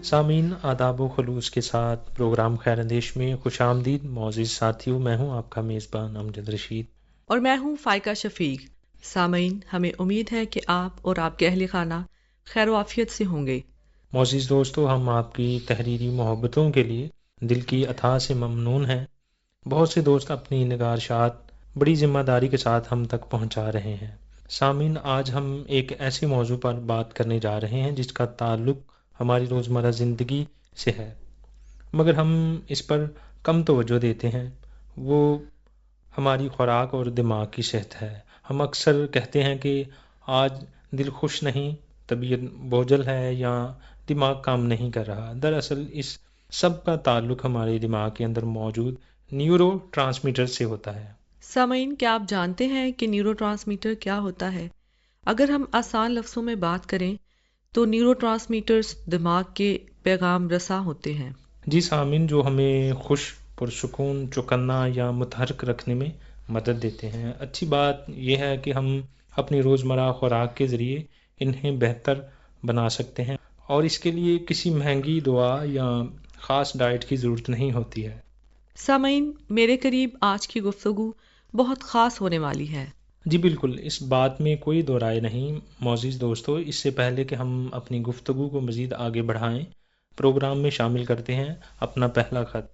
سامعین، آداب و خلوص کے ساتھ پروگرام خیر اندیش میں خوش آمدید معزز ساتھیو. میں ہوں آپ کا میزبان امجد رشید اور میں ہوں فائقہ شفیق. سامعین، ہمیں امید ہے کہ آپ اور آپ کے اہل خانہ خیر و عافیت سے ہوں گے. معزز دوستو، ہم آپ کی تحریری محبتوں کے لیے دل کی اتھاہ سے ممنون ہیں. بہت سے دوست اپنی نگارشات بڑی ذمہ داری کے ساتھ ہم تک پہنچا رہے ہیں. سامعین، آج ہم ایک ایسے موضوع پر بات کرنے جا رہے ہیں جس کا تعلق ہماری روزمرہ زندگی سے ہے، مگر ہم اس پر کم توجہ دیتے ہیں. وہ ہماری خوراک اور دماغ کی صحت ہے. ہم اکثر کہتے ہیں کہ آج دل خوش نہیں، طبیعت بوجھل ہے یا دماغ کام نہیں کر رہا. دراصل اس سب کا تعلق ہمارے دماغ کے اندر موجود نیورو ٹرانسمیٹر سے ہوتا ہے. سامعین، کیا آپ جانتے ہیں کہ نیورو ٹرانسمیٹر کیا ہوتا ہے؟ اگر ہم آسان لفظوں میں بات کریں تو نیورو ٹرانسمیٹرز دماغ کے پیغام رساں ہوتے ہیں. جی سامعین، جو ہمیں خوش، پرسکون، چوکنا یا متحرک رکھنے میں مدد دیتے ہیں. اچھی بات یہ ہے کہ ہم اپنی روزمرہ خوراک کے ذریعے انہیں بہتر بنا سکتے ہیں، اور اس کے لیے کسی مہنگی دوا یا خاص ڈائٹ کی ضرورت نہیں ہوتی ہے. سامعین، میرے قریب آج کی گفتگو بہت خاص ہونے والی ہے. جی بالکل، اس بات میں کوئی دو رائے نہیں. معزز دوستو، اس سے پہلے کہ ہم اپنی گفتگو کو مزید آگے بڑھائیں، پروگرام میں شامل کرتے ہیں اپنا پہلا خط.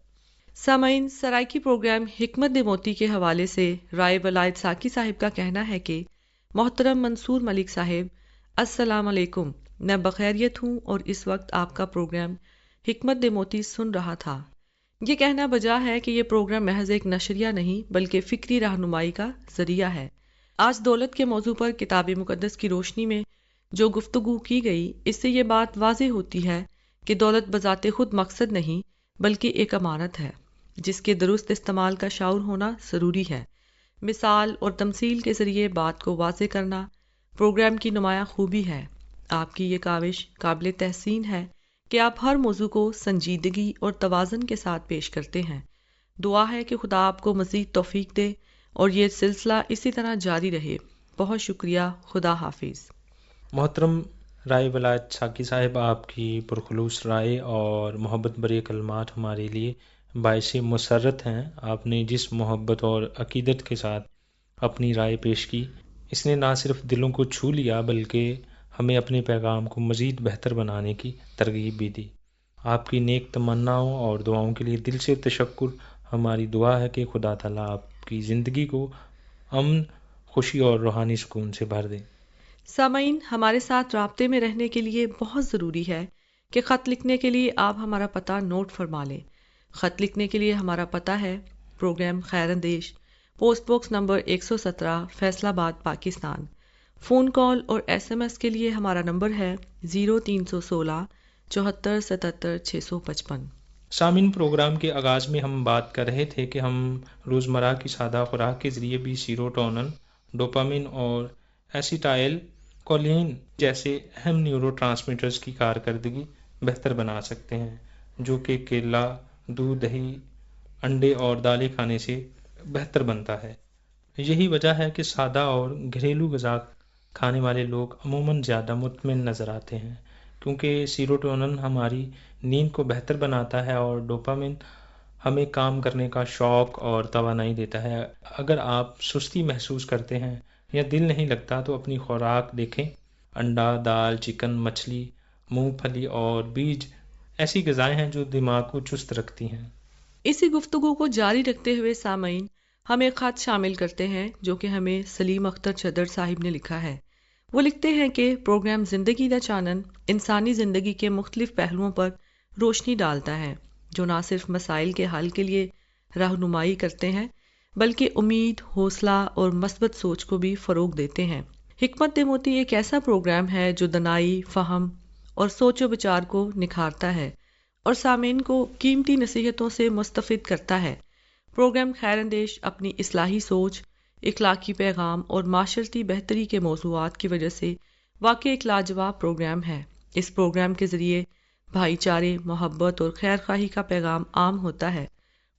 سامعین، سرائیکی پروگرام حکمت موتی کے حوالے سے رائے ولایت ساکی صاحب کا کہنا ہے کہ محترم منصور ملک صاحب، السلام علیکم. میں بخیریت ہوں اور اس وقت آپ کا پروگرام حکمت موتی سن رہا تھا. یہ کہنا بجا ہے کہ یہ پروگرام محض ایک نشریہ نہیں بلکہ فکری رہنمائی کا ذریعہ ہے. آج دولت کے موضوع پر کتاب مقدس کی روشنی میں جو گفتگو کی گئی، اس سے یہ بات واضح ہوتی ہے کہ دولت بذات خود مقصد نہیں بلکہ ایک امانت ہے جس کے درست استعمال کا شعور ہونا ضروری ہے. مثال اور تمثیل کے ذریعے بات کو واضح کرنا پروگرام کی نمایاں خوبی ہے. آپ کی یہ کاوش قابل تحسین ہے کہ آپ ہر موضوع کو سنجیدگی اور توازن کے ساتھ پیش کرتے ہیں. دعا ہے کہ خدا آپ کو مزید توفیق دے اور یہ سلسلہ اسی طرح جاری رہے. بہت شکریہ. خدا حافظ. محترم رائے ولایت ساکی صاحب، آپ کی پرخلوص رائے اور محبت بھرے کلمات ہمارے لیے باعث مسرت ہیں. آپ نے جس محبت اور عقیدت کے ساتھ اپنی رائے پیش کی، اس نے نہ صرف دلوں کو چھو لیا بلکہ ہمیں اپنے پیغام کو مزید بہتر بنانے کی ترغیب بھی دی. آپ کی نیک تمناؤں اور دعاؤں کے لیے دل سے تشکر. ہماری دعا ہے کہ خدا تعالیٰ آپ کی زندگی کو امن، خوشی اور روحانی سکون سے بھر دے. سامعین، ہمارے ساتھ رابطے میں رہنے کے لیے بہت ضروری ہے کہ خط لکھنے کے لیے آپ ہمارا پتہ نوٹ فرما لیں. خط لکھنے کے لیے ہمارا پتہ ہے پروگرام خیر اندیش، پوسٹ باکس نمبر 117، فیصل آباد، پاکستان. فون کال اور SMS کے لیے ہمارا نمبر ہے 0316 74 77 655. سامعین، پروگرام کے آغاز میں ہم بات کر رہے تھے کہ ہم روزمرہ کی سادہ خوراک کے ذریعے بھی سیروٹونن، ڈوپامن اور ایسیٹائل کولین جیسے اہم نیورو ٹرانسمیٹرز کی کارکردگی بہتر بنا سکتے ہیں، جو کہ کیلا، دودھ، دہی، انڈے اور دالیں کھانے سے بہتر بنتا ہے. یہی وجہ ہے کہ سادہ اور گھریلو غذا کھانے والے لوگ عموماً زیادہ مطمئن نظر آتے ہیں، کیونکہ سیروٹونن ہماری نیند کو بہتر بناتا ہے اور ڈوپامن ہمیں کام کرنے کا شوق اور توانائی دیتا ہے. اگر آپ سستی محسوس کرتے ہیں یا دل نہیں لگتا تو اپنی خوراک دیکھیں. انڈا، دال، چکن، مچھلی، مونگ پھلی اور بیج ایسی غذائیں ہیں جو دماغ کو چست رکھتی ہیں. اسی گفتگو کو جاری رکھتے ہوئے سامعین، ہم ایک خط شامل کرتے ہیں جو کہ ہمیں سلیم اختر چدر صاحب نے لکھا ہے. وہ لکھتے ہیں کہ پروگرام زندگی دا چانن انسانی زندگی کے مختلف پہلوؤں پر روشنی ڈالتا ہے، جو نہ صرف مسائل کے حل کے لیے رہنمائی کرتے ہیں بلکہ امید، حوصلہ اور مثبت سوچ کو بھی فروغ دیتے ہیں. حکمت موتی ایک ایسا پروگرام ہے جو دانائی، فہم اور سوچ و بچار کو نکھارتا ہے اور سامعین کو قیمتی نصیحتوں سے مستفید کرتا ہے. پروگرام خیر اندیش اپنی اصلاحی سوچ، اخلاقی پیغام اور معاشرتی بہتری کے موضوعات کی وجہ سے واقعی ایک لاجواب پروگرام ہے. اس پروگرام کے ذریعے بھائی چارے، محبت اور خیر خواہی کا پیغام عام ہوتا ہے.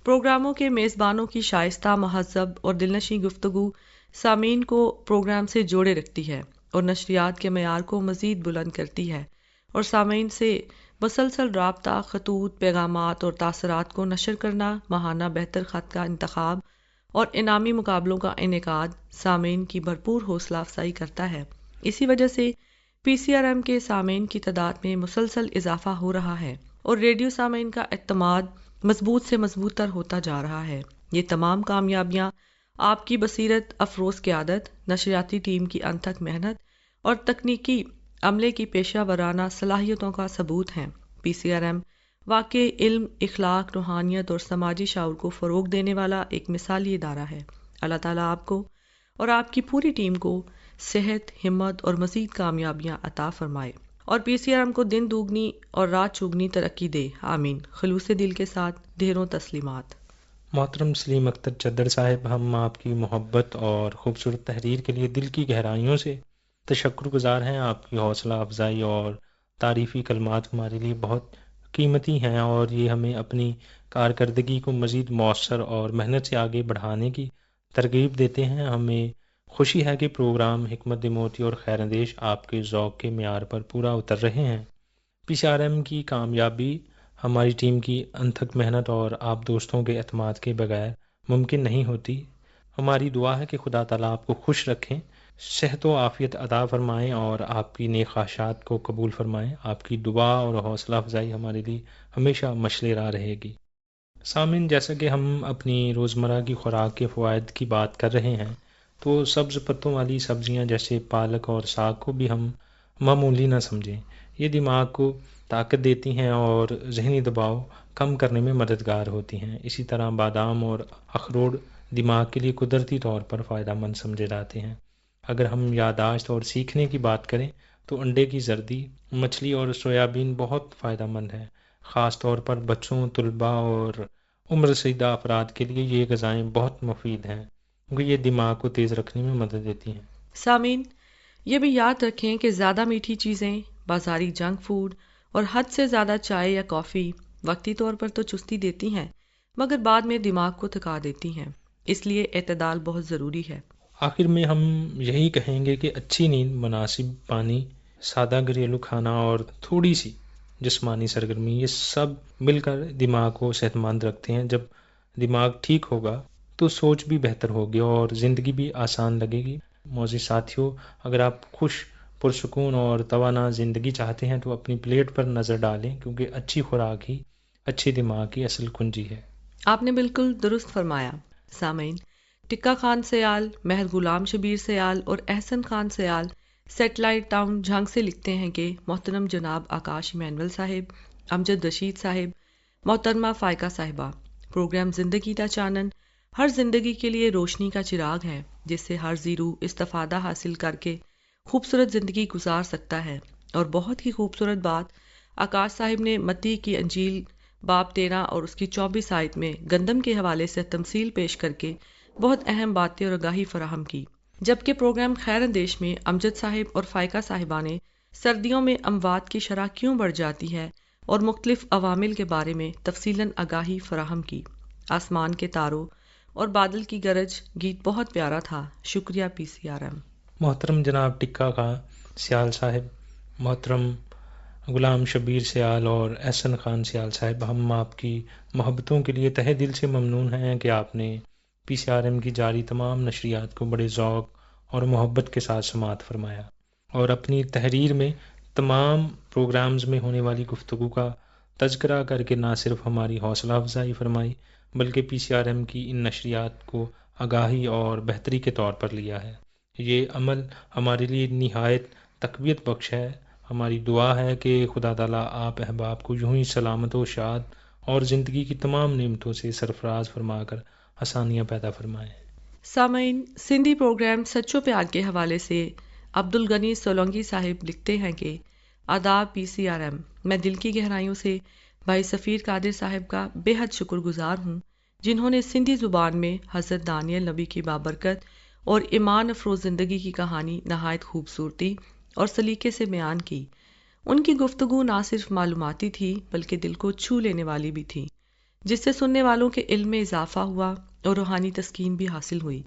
پروگراموں کے میزبانوں کی شائستہ، مہذب اور دلنشیں گفتگو سامعین کو پروگرام سے جوڑے رکھتی ہے اور نشریات کے معیار کو مزید بلند کرتی ہے اور سامعین سے مسلسل رابطہ، خطوط، پیغامات اور تاثرات کو نشر کرنا، ماہانہ بہتر خط کا انتخاب اور انعامی مقابلوں کا انعقاد سامعین کی بھرپور حوصلہ افزائی کرتا ہے۔ اسی وجہ سے پی سی آر ایم کے سامعین کی تعداد میں مسلسل اضافہ ہو رہا ہے اور ریڈیو سامعین کا اعتماد مضبوط سے مضبوط تر ہوتا جا رہا ہے۔ یہ تمام کامیابیاں آپ کی بصیرت افروز قیادت، نشریاتی ٹیم کی انتھک محنت اور تکنیکی عملے کی پیشہ ورانہ صلاحیتوں کا ثبوت ہیں۔ پی سی آر ایم واقعی علم، اخلاق، روحانیت اور سماجی شعور کو فروغ دینے والا ایک مثالی ادارہ ہے۔ اللہ تعالیٰ آپ کو اور آپ کی پوری ٹیم کو صحت، ہمت اور مزید کامیابیاں عطا فرمائے اور پی سی آر ایم کو دن دوگنی اور رات چوگنی ترقی دے، آمین۔ خلوص دل کے ساتھ ڈھیروں تسلیمات۔ محترم سلیم اختر چدر صاحب، ہم آپ کی محبت اور خوبصورت تحریر کے لیے دل کی گہرائیوں سے تشکر گزار ہیں۔ آپ کی حوصلہ افزائی اور تعریفی کلمات ہمارے لیے بہت قیمتی ہیں اور یہ ہمیں اپنی کارکردگی کو مزید مؤثر اور محنت سے آگے بڑھانے کی ترغیب دیتے ہیں۔ ہمیں خوشی ہے کہ پروگرام حکمت موتی اور خیر اندیش آپ کے ذوق کے معیار پر پورا اتر رہے ہیں۔ پی سی آر ایم کی کامیابی ہماری ٹیم کی انتھک محنت اور آپ دوستوں کے اعتماد کے بغیر ممکن نہیں ہوتی۔ ہماری دعا ہے کہ خدا تعالیٰ آپ کو خوش رکھیں، صحت و عافیت عطا فرمائیں اور آپ کی نیک خواہشات کو قبول فرمائیں۔ آپ کی دعا اور حوصلہ افزائی ہمارے لیے ہمیشہ مشعل راہ رہے گی۔ سامعین، جیسا کہ ہم اپنی روزمرہ کی خوراک کے فوائد کی بات کر رہے ہیں، تو سبز پتوں والی سبزیاں جیسے پالک اور ساگ کو بھی ہم معمولی نہ سمجھیں۔ یہ دماغ کو طاقت دیتی ہیں اور ذہنی دباؤ کم کرنے میں مددگار ہوتی ہیں۔ اسی طرح بادام اور اخروٹ دماغ کے لیے قدرتی طور پر فائدہ مند سمجھے جاتے ہیں۔ اگر ہم یادداشت اور سیکھنے کی بات کریں تو انڈے کی زردی، مچھلی اور سویابین بہت فائدہ مند ہے۔ خاص طور پر بچوں، طلباء اور عمر رسیدہ افراد کے لیے یہ غذائیں بہت مفید ہیں کیونکہ یہ دماغ کو تیز رکھنے میں مدد دیتی ہیں۔ سامعین، یہ بھی یاد رکھیں کہ زیادہ میٹھی چیزیں، بازاری جنک فوڈ اور حد سے زیادہ چائے یا کافی وقتی طور پر تو چستی دیتی ہیں مگر بعد میں دماغ کو تھکا دیتی ہیں، اس لیے اعتدال بہت ضروری ہے۔ آخر میں ہم یہی کہیں گے کہ اچھی نیند، مناسب پانی، سادہ گھریلو کھانا اور تھوڑی سی جسمانی سرگرمی، یہ سب مل کر دماغ کو صحت مند رکھتے ہیں۔ جب دماغ ٹھیک ہوگا تو سوچ بھی بہتر ہوگی اور زندگی بھی آسان لگے گی۔ معزز ساتھیوں، اگر آپ خوش، پرسکون اور توانا زندگی چاہتے ہیں تو اپنی پلیٹ پر نظر ڈالیں کیونکہ اچھی خوراک ہی اچھی دماغ کی اصل کنجی ہے۔ آپ نے بالکل درست فرمایا۔ سامعین، ٹکا خان سیال، مہر غلام شبیر سیال اور احسن خان سیال سیٹلائٹ ٹاؤن جھنگ سے لکھتے ہیں کہ محترم جناب آکاش ایمینول صاحب، امجد رشید صاحب، محترمہ فائقہ صاحبہ، پروگرام زندگی کا چانن ہر زندگی کے لیے روشنی کا چراغ ہے جس سے ہر زیرو استفادہ حاصل کر کے خوبصورت زندگی گزار سکتا ہے۔ اور بہت ہی خوبصورت بات آکاش صاحب نے متی کی انجیل باب 13 اور اس کی 24 آیت میں گندم کے حوالے سے تمثیل پیش کر کے بہت اہم باتیں اور آگاہی فراہم کی، جبکہ پروگرام خیر اندیش میں امجد صاحب اور فائقہ صاحبہ نے سردیوں میں اموات کی شرح کیوں بڑھ جاتی ہے اور مختلف عوامل کے بارے میں تفصیلاً آگاہی فراہم کی۔ آسمان کے تاروں اور بادل کی گرج گیت بہت پیارا تھا۔ شکریہ پی سی آر ایم۔ محترم جناب ٹکا خان سیال صاحب، محترم غلام شبیر سیال اور احسن خان سیال صاحب، ہم آپ کی محبتوں کے لیے تہہ دل سے ممنون ہیں کہ آپ نے پی سی آر ایم کی جاری تمام نشریات کو بڑے ذوق اور محبت کے ساتھ سماعت فرمایا اور اپنی تحریر میں تمام پروگرامز میں ہونے والی گفتگو کا تذکرہ کر کے نہ صرف ہماری حوصلہ افزائی فرمائی بلکہ پی سی آر ایم کی ان نشریات کو آگاہی اور بہتری کے طور پر لیا ہے۔ یہ عمل ہمارے لیے نہایت تقویت بخش ہے۔ ہماری دعا ہے کہ خدا تعالیٰ آپ احباب کو یوں ہی سلامت و شاد اور زندگی کی تمام نعمتوں سے سرفراز فرما کر آسانیاں پیدا فرمائیں۔ سامعین، سندھی پروگرام سچو پیار کے حوالے سے عبد الغنی سولنگی صاحب لکھتے ہیں کہ آداب پی سی آر ایم، میں دل کی گہرائیوں سے بھائی سفیر قادر صاحب کا بے حد شکر گزار ہوں جنہوں نے سندھی زبان میں حضرت دانیل نبی کی بابرکت اور ایمان افروز زندگی کی کہانی نہایت خوبصورتی اور سلیقے سے بیان کی۔ ان کی گفتگو نہ صرف معلوماتی تھی بلکہ دل کو چھو لینے والی بھی تھی، جس سے سننے والوں کے علم میں اضافہ ہوا اور روحانی تسکین بھی حاصل ہوئی۔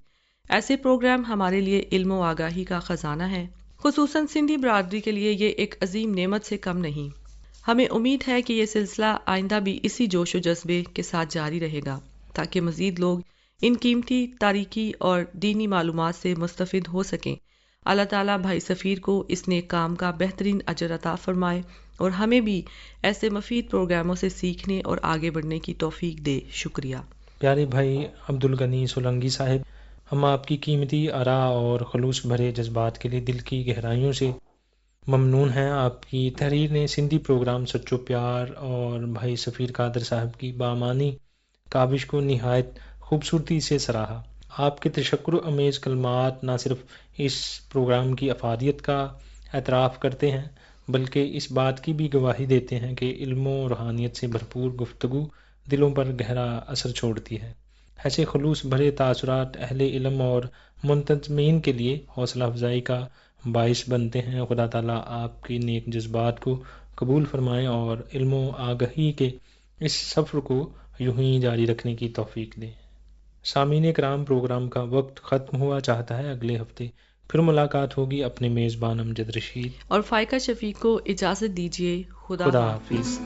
ایسے پروگرام ہمارے لیے علم و آگاہی کا خزانہ ہے، خصوصاً سندھی برادری کے لیے یہ ایک عظیم نعمت سے کم نہیں۔ ہمیں امید ہے کہ یہ سلسلہ آئندہ بھی اسی جوش و جذبے کے ساتھ جاری رہے گا تاکہ مزید لوگ ان قیمتی تاریخی اور دینی معلومات سے مستفید ہو سکیں۔ اللہ تعالیٰ بھائی سفیر کو اس نیک کام کا بہترین اجر عطا فرمائے اور ہمیں بھی ایسے مفید پروگراموں سے سیکھنے اور آگے بڑھنے کی توفیق دے۔ شکریہ۔ پیارے بھائی عبدالغنی سولنگی صاحب، ہم آپ کی قیمتی آراء اور خلوص بھرے جذبات کے لیے دل کی گہرائیوں سے ممنون ہیں۔ آپ کی تحریر نے سندھی پروگرام سچو پیار اور بھائی سفیر قادر صاحب کی بامانی کاوش کو نہایت خوبصورتی سے سراہا۔ آپ کے تشکر امیز کلمات نہ صرف اس پروگرام کی افادیت کا اعتراف کرتے ہیں بلکہ اس بات کی بھی گواہی دیتے ہیں کہ علم و روحانیت سے بھرپور گفتگو دلوں پر گہرا اثر چھوڑتی ہے۔ ایسے خلوص بھرے تاثرات اہل علم اور منتظمین کے لیے حوصلہ افزائی کا باعث بنتے ہیں۔ خدا تعالیٰ آپ کے نیک جذبات کو قبول فرمائیں اور علم و آگہی کے اس سفر کو یوں ہی جاری رکھنے کی توفیق دیں۔ سامعین کرام، پروگرام کا وقت ختم ہوا چاہتا ہے۔ اگلے ہفتے پھر ملاقات ہوگی۔ اپنے میزبان امجد رشید اور فائقہ شفیق کو اجازت دیجیے۔ خدا حافظ۔